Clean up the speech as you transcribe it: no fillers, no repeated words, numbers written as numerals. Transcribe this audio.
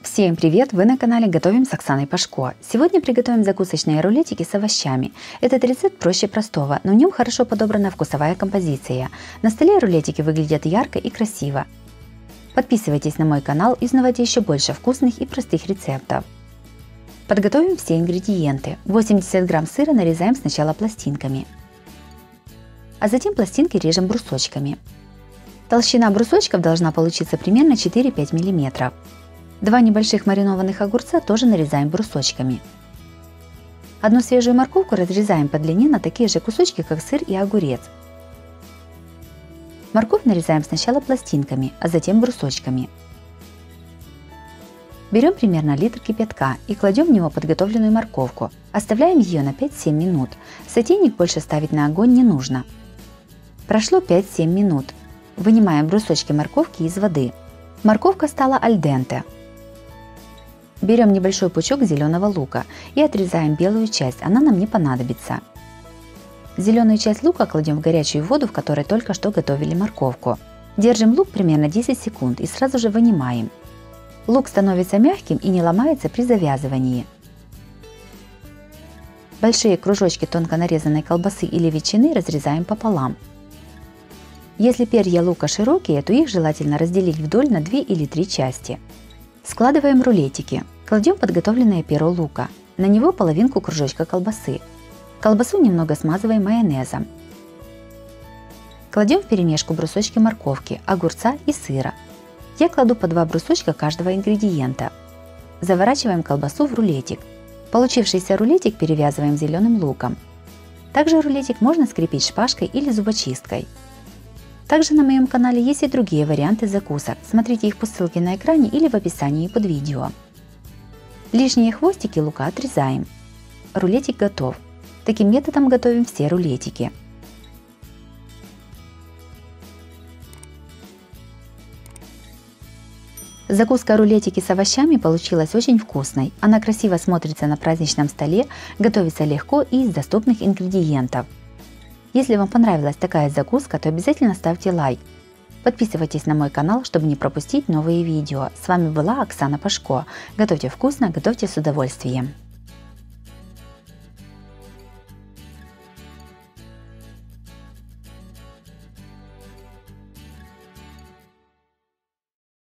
Всем привет! Вы на канале Готовим с Оксаной Пашко. Сегодня приготовим закусочные рулетики с овощами. Этот рецепт проще простого, но в нем хорошо подобрана вкусовая композиция. На столе рулетики выглядят ярко и красиво. Подписывайтесь на мой канал и узнавайте еще больше вкусных и простых рецептов. Подготовим все ингредиенты. 80 грамм сыра нарезаем сначала пластинками, а затем пластинки режем брусочками. Толщина брусочков должна получиться примерно 4-5 мм. 2 небольших маринованных огурца тоже нарезаем брусочками. Одну свежую морковку разрезаем по длине на такие же кусочки, как сыр и огурец. Морковь нарезаем сначала пластинками, а затем брусочками. Берем примерно литр кипятка и кладем в него подготовленную морковку. Оставляем ее на 5-7 минут. Сотейник больше ставить на огонь не нужно. Прошло 5-7 минут. Вынимаем брусочки морковки из воды. Морковка стала аль денте. Берем небольшой пучок зеленого лука и отрезаем белую часть, она нам не понадобится. Зеленую часть лука кладем в горячую воду, в которой только что готовили морковку. Держим лук примерно 10 секунд и сразу же вынимаем. Лук становится мягким и не ломается при завязывании. Большие кружочки тонко нарезанной колбасы или ветчины разрезаем пополам. Если перья лука широкие, то их желательно разделить вдоль на 2 или 3 части. Складываем рулетики. Кладем подготовленное перо лука. На него половинку кружочка колбасы. Колбасу немного смазываем майонезом. Кладем вперемешку брусочки морковки, огурца и сыра. Я кладу по 2 брусочка каждого ингредиента. Заворачиваем колбасу в рулетик. Получившийся рулетик перевязываем зеленым луком. Также рулетик можно скрепить шпажкой или зубочисткой. Также на моем канале есть и другие варианты закусок. Смотрите их по ссылке на экране или в описании под видео. Лишние хвостики лука отрезаем. Рулетик готов. Таким методом готовим все рулетики. Закуска рулетики с овощами получилась очень вкусной. Она красиво смотрится на праздничном столе, готовится легко и из доступных ингредиентов. Если вам понравилась такая закуска, то обязательно ставьте лайк. Подписывайтесь на мой канал, чтобы не пропустить новые видео. С вами была Оксана Пашко. Готовьте вкусно, готовьте с удовольствием.